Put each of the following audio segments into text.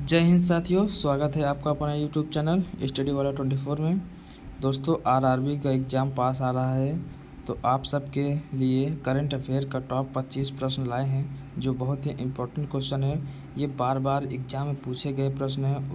जय हिंद साथियों, स्वागत है आपका अपना यूट्यूब चैनल स्टडी वाला 24 में। दोस्तों, आरआरबी का एग्ज़ाम पास आ रहा है, तो आप सबके लिए करंट अफेयर का टॉप 25 प्रश्न लाए हैं, जो बहुत ही इम्पोर्टेंट क्वेश्चन है। ये बार बार एग्ज़ाम में पूछे गए प्रश्न हैं।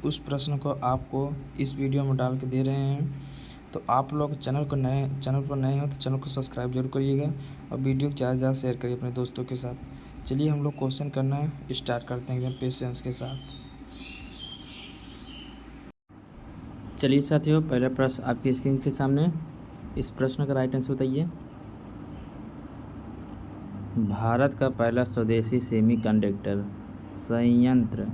उस प्रश्न को आपको इस वीडियो में डाल के दे रहे हैं। तो आप लोग चैनल पर नए हो तो चैनल को सब्सक्राइब जरूर करिएगा और वीडियो को ज़्यादा से ज़्यादा शेयर करिए अपने दोस्तों के साथ। चलिए हम लोग क्वेश्चन करना स्टार्ट करते हैं एकदम पेशेंस के साथ। चलिए साथियों, पहला प्रश्न आपकी स्क्रीन के सामने। इस प्रश्न का राइट आंसर बताइए। भारत का पहला स्वदेशी सेमीकंडक्टर संयंत्र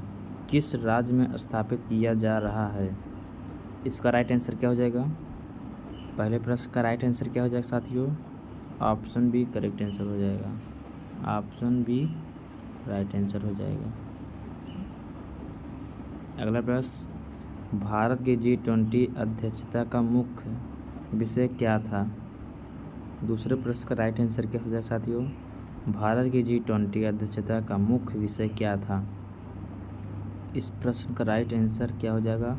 किस राज्य में स्थापित किया जा रहा है? इसका राइट आंसर क्या हो जाएगा? पहले प्रश्न का राइट आंसर क्या हो जाएगा साथियों? ऑप्शन बी करेक्ट आंसर हो जाएगा। ऑप्शन बी राइट आंसर हो जाएगा। अगला प्रश्न, भारत की G20 अध्यक्षता का मुख्य विषय क्या था? दूसरे प्रश्न का राइट आंसर क्या हो जाएगा साथियों? भारत की G20 अध्यक्षता का मुख्य विषय क्या था? इस प्रश्न का राइट आंसर क्या हो जाएगा?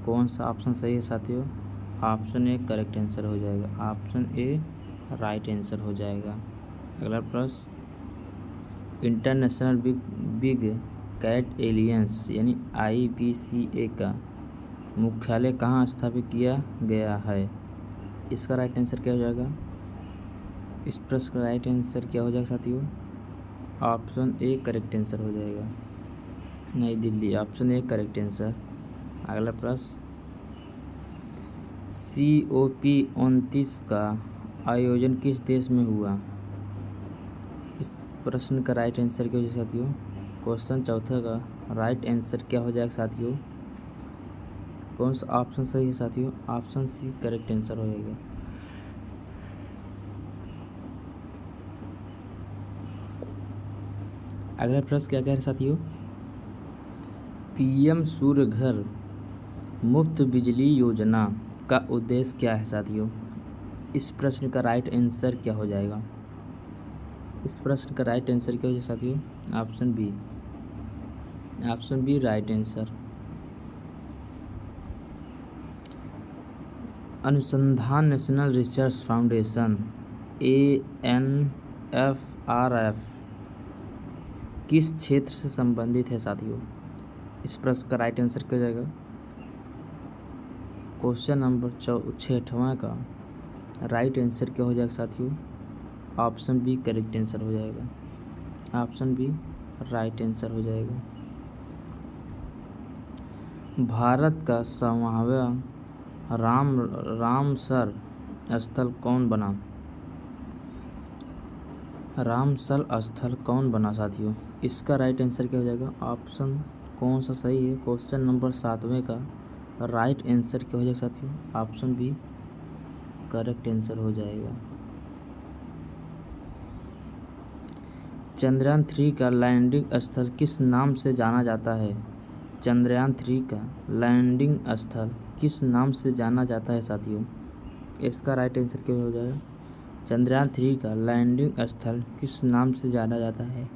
कौन सा ऑप्शन सही है साथियों? ऑप्शन ए करेक्ट आंसर हो जाएगा। ऑप्शन ए राइट आंसर हो जाएगा। अगला प्रश्न, इंटरनेशनल बिग कैट एलियंस यानी IBCA का मुख्यालय कहाँ स्थापित किया गया है? इसका राइट आंसर क्या हो जाएगा? इस प्रश्न का राइट आंसर क्या हो जाएगा साथियों? ऑप्शन ए करेक्ट आंसर हो जाएगा। नई Delhi, option A correct answer. अगला प्रश्न, COP29 का आयोजन किस देश में हुआ? इस प्रश्न का राइट आंसर क्या हो जाएगा साथियों? क्वेश्चन चौथा का राइट आंसर क्या हो जाएगा साथियों? कौन सा ऑप्शन सही है साथियों? ऑप्शन सी करेक्ट आंसर हो जाएगा। अगला प्रश्न क्या कह रहे हैं साथियों? PM सूर्य घर मुफ्त बिजली योजना का उद्देश्य क्या है साथियों? इस प्रश्न का राइट आंसर क्या हो जाएगा? इस प्रश्न का राइट आंसर क्या हो जाएगा साथियों? Option B. Option B right answer. Anusandhan National Research Foundation ANFRF किस क्षेत्र से संबंधित है साथियों? इस प्रश्न का राइट आंसर क्या हो जाएगा? क्वेश्चन नंबर 6वां का राइट आंसर क्या हो जाएगा साथियों? ऑप्शन बी करेक्ट आंसर हो जाएगा। ऑप्शन बी राइट आंसर हो जाएगा। भारत का 7वां रामसर स्थल कौन बना? रामसर स्थल कौन बना साथियों? इसका राइट आंसर क्या हो जाएगा? ऑप्शन कौन सा सही है? क्वेश्चन नंबर 7वें का राइट आंसर क्या हो जाएगा साथियों? ऑप्शन बी करेक्ट आंसर हो जाएगा। चंद्रयान 3 का लैंडिंग स्थल किस नाम से जाना जाता है? चंद्रयान 3 का लैंडिंग स्थल किस नाम से जाना जाता है साथियों? इसका राइट आंसर क्या हो जाएगा? चंद्रयान 3 का लैंडिंग स्थल किस नाम से जाना जाता है?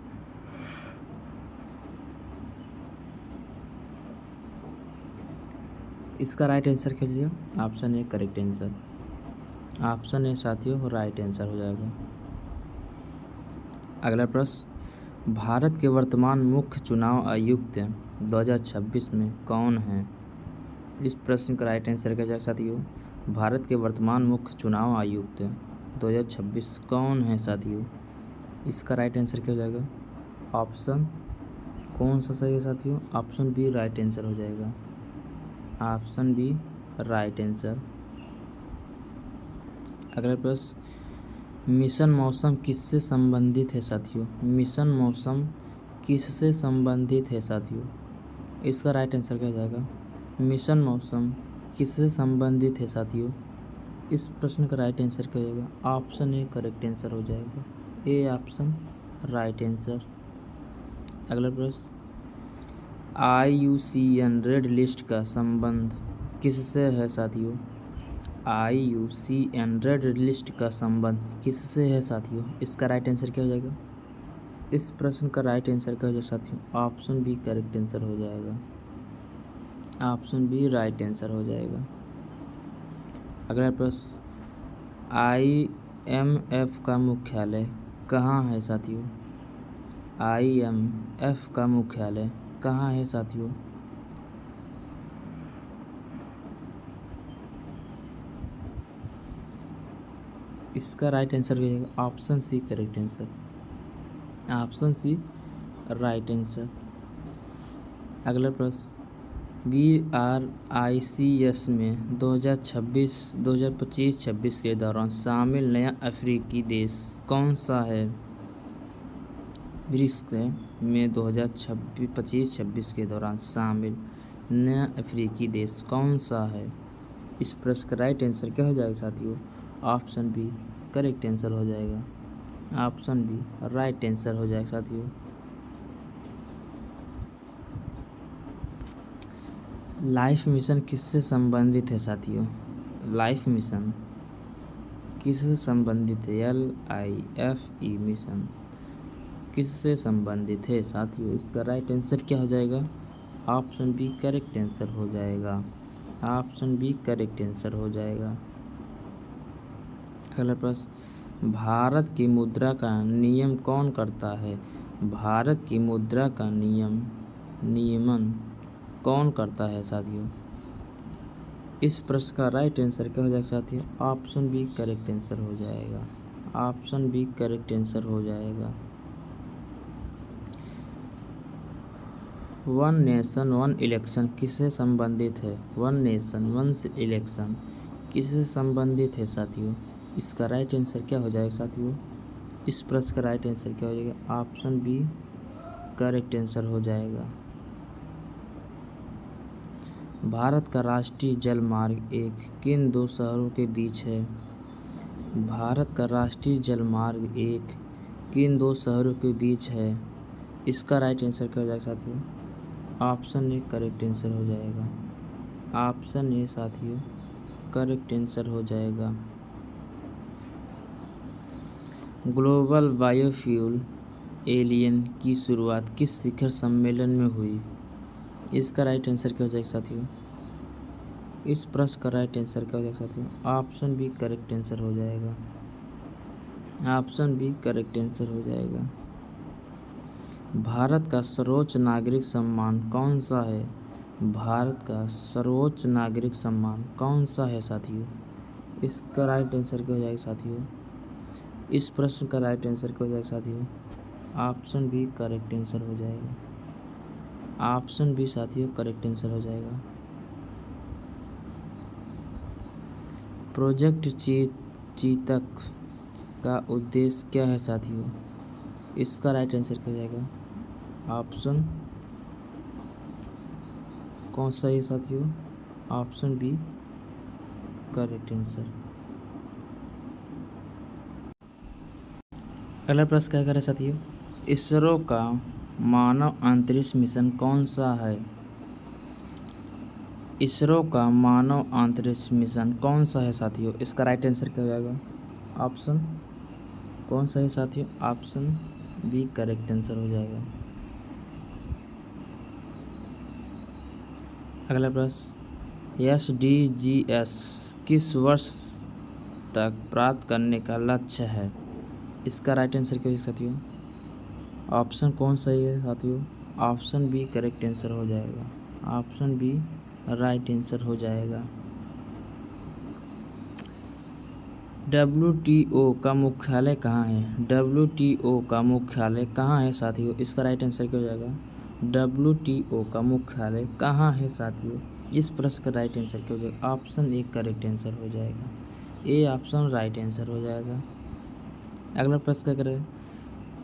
इसका राइट आंसर क्या लीजिए? Option A correct answer. Option A साथियों राइट आंसर हो जाएगा। अगला प्रश्न, भारत के वर्तमान मुख्य चुनाव आयुक्त 2026 में कौन है? इस प्रश्न का राइट आंसर क्या जाएगा साथियों? भारत के वर्तमान मुख्य चुनाव आयुक्त 2026 कौन है साथियों? इसका राइट आंसर क्या हो जाएगा? ऑप्शन कौन सा सही है साथियों? ऑप्शन बी राइट आंसर हो जाएगा। Option B right answer. अगला प्रश्न, मिशन मौसम किससे संबंधित है साथियों? मिशन मौसम किससे संबंधित है साथियों? इसका राइट आंसर क्या हो जाएगा? मिशन मौसम किससे संबंधित है साथियों? इस प्रश्न का राइट आंसर क्या होगा? ऑप्शन ए करेक्ट आंसर हो जाएगा। A option right answer. अगला प्रश्न, IUCN रेड लिस्ट का संबंध किससे है साथियों? IUCN रेड लिस्ट का संबंध किससे है साथियों? इसका राइट आंसर क्या हो जाएगा? इस प्रश्न का राइट आंसर क्या हो जाएगा साथियों? ऑप्शन बी करेक्ट आंसर हो जाएगा। ऑप्शन बी राइट आंसर हो जाएगा। अगला प्रश्न, IMF का मुख्यालय कहाँ है साथियों? IMF का मुख्यालय कहाँ है साथियों? इसका राइट आंसर क्या होगा? Option C correct answer. Option C right answer. अगला प्रश्न, BRICS में 2025-26 के दौरान शामिल नया अफ्रीकी देश कौन सा है? ब्रिक्स में 2025-26 के दौरान शामिल नया अफ्रीकी देश कौन सा है? इस प्रश्न का राइट आंसर क्या हो जाएगा साथियों? ऑप्शन बी करेक्ट आंसर हो जाएगा। ऑप्शन बी राइट आंसर हो जाएगा साथियों। लाइफ मिशन किससे संबंधित है साथियों? लाइफ मिशन किससे संबंधित है? LIFE मिशन किससे संबंधित है साथियों? इसका राइट आंसर क्या हो जाएगा? ऑप्शन बी करेक्ट आंसर हो जाएगा। ऑप्शन बी करेक्ट आंसर हो जाएगा। अगला प्रश्न, भारत की मुद्रा का नियम कौन करता है? भारत की मुद्रा का नियमन कौन करता है साथियों? इस प्रश्न का राइट आंसर क्या हो जाएगा साथियों? ऑप्शन बी करेक्ट आंसर हो जाएगा। ऑप्शन बी करेक्ट आंसर हो जाएगा। वन नेशन वन इलेक्शन किससे संबंधित है? वन नेशन वन इलेक्शन किससे संबंधित है साथियों? इसका राइट आंसर क्या हो जाएगा साथियों? इस प्रश्न का राइट आंसर क्या हो जाएगा? ऑप्शन बी करेक्ट आंसर हो जाएगा। भारत का राष्ट्रीय जल मार्ग एक किन दो शहरों के बीच है? भारत का राष्ट्रीय जल मार्ग एक किन दो शहरों के बीच है? इसका राइट आंसर क्या हो जाएगा साथियों? ऑप्शन ए करेक्ट आंसर हो जाएगा। ऑप्शन ए साथियों करेक्ट आंसर हो जाएगा। ग्लोबल बायोफ्यूल एलियन की शुरुआत किस शिखर सम्मेलन में हुई? इसका राइट आंसर क्या हो जाएगा साथियों? इस प्रश्न का राइट आंसर क्या हो जाएगा साथियों? ऑप्शन बी करेक्ट आंसर हो जाएगा। ऑप्शन बी करेक्ट आंसर हो जाएगा। भारत का सर्वोच्च नागरिक सम्मान कौन सा है? भारत का सर्वोच्च नागरिक सम्मान कौन सा है साथियों? इसका राइट आंसर क्या हो जाएगा साथियों? इस प्रश्न का राइट आंसर क्या हो जाएगा साथियों? ऑप्शन बी करेक्ट आंसर हो जाएगा। ऑप्शन बी साथियों करेक्ट आंसर हो जाएगा। प्रोजेक्ट चीतक का उद्देश्य क्या है साथियों? इसका राइट आंसर क्या हो जाएगा? ऑप्शन कौन सा है साथियों? Option B correct answer. अगला प्रश्न क्या करें साथियों? इसरो का मानव अंतरिक्ष मिशन कौन सा है? इसरो का मानव अंतरिक्ष मिशन कौन सा है साथियों? इसका राइट आंसर क्या हो जाएगा? ऑप्शन कौन सा है साथियों? ऑप्शन बी करेक्ट आंसर हो जाएगा। अगला प्रश्न, SDGs किस वर्ष तक प्राप्त करने का लक्ष्य है? इसका राइट आंसर क्या है साथियों? ऑप्शन कौन सही है साथियों? ऑप्शन बी करेक्ट आंसर हो जाएगा। ऑप्शन बी राइट आंसर हो जाएगा। WTO का मुख्यालय कहाँ है? WTO का मुख्यालय कहाँ है साथियों? इसका राइट आंसर क्या हो जाएगा? WTO का मुख्यालय कहाँ है साथियों? इस प्रश्न का राइट आंसर क्या हो जाएगा? ऑप्शन ए करेक्ट आंसर हो जाएगा। ए ऑप्शन राइट आंसर हो जाएगा। अगला प्रश्न क्या करें?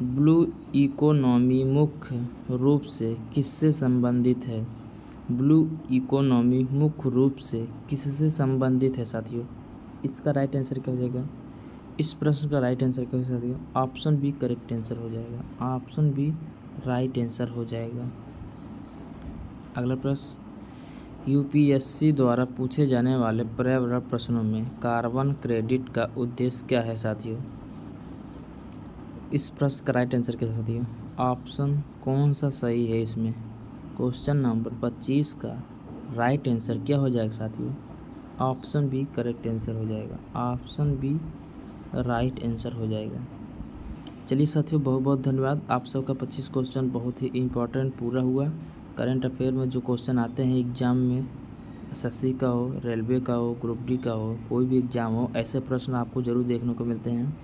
ब्लू इकोनॉमी मुख्य रूप से किससे संबंधित है? ब्लू इकोनॉमी मुख्य रूप से किससे संबंधित है साथियों? इसका राइट आंसर क्या हो जाएगा? इस प्रश्न का राइट आंसर क्या हो जाएगा? ऑप्शन बी करेक्ट आंसर हो जाएगा। ऑप्शन बी राइट आंसर हो जाएगा। अगला प्रश्न, UPSC द्वारा पूछे जाने वाले पर्यावरण प्रश्नों में कार्बन क्रेडिट का उद्देश्य क्या है साथियों? इस प्रश्न का राइट आंसर क्या है साथियों? ऑप्शन कौन सा सही है इसमें? क्वेश्चन नंबर 25 का राइट आंसर क्या हो जाएगा साथियों? ऑप्शन बी करेक्ट आंसर हो जाएगा। ऑप्शन बी राइट आंसर हो जाएगा। चलिए साथियों, बहुत बहुत धन्यवाद। आप सबका 25 क्वेश्चन बहुत ही इम्पोर्टेंट पूरा हुआ। करंट अफेयर में जो क्वेश्चन आते हैं एग्ज़ाम में, एसएससी का हो, रेलवे का हो, ग्रुप डी का हो, कोई भी एग्ज़ाम हो, ऐसे प्रश्न आपको ज़रूर देखने को मिलते हैं।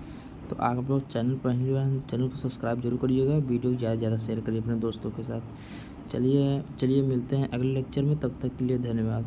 तो आप लोग चैनल पर पहली बार चैनल को सब्सक्राइब जरूर करिएगा, वीडियो ज़्यादा से ज़्यादा शेयर करिए अपने दोस्तों के साथ। चलिए मिलते हैं अगले लेक्चर में, तब तक के लिए धन्यवाद।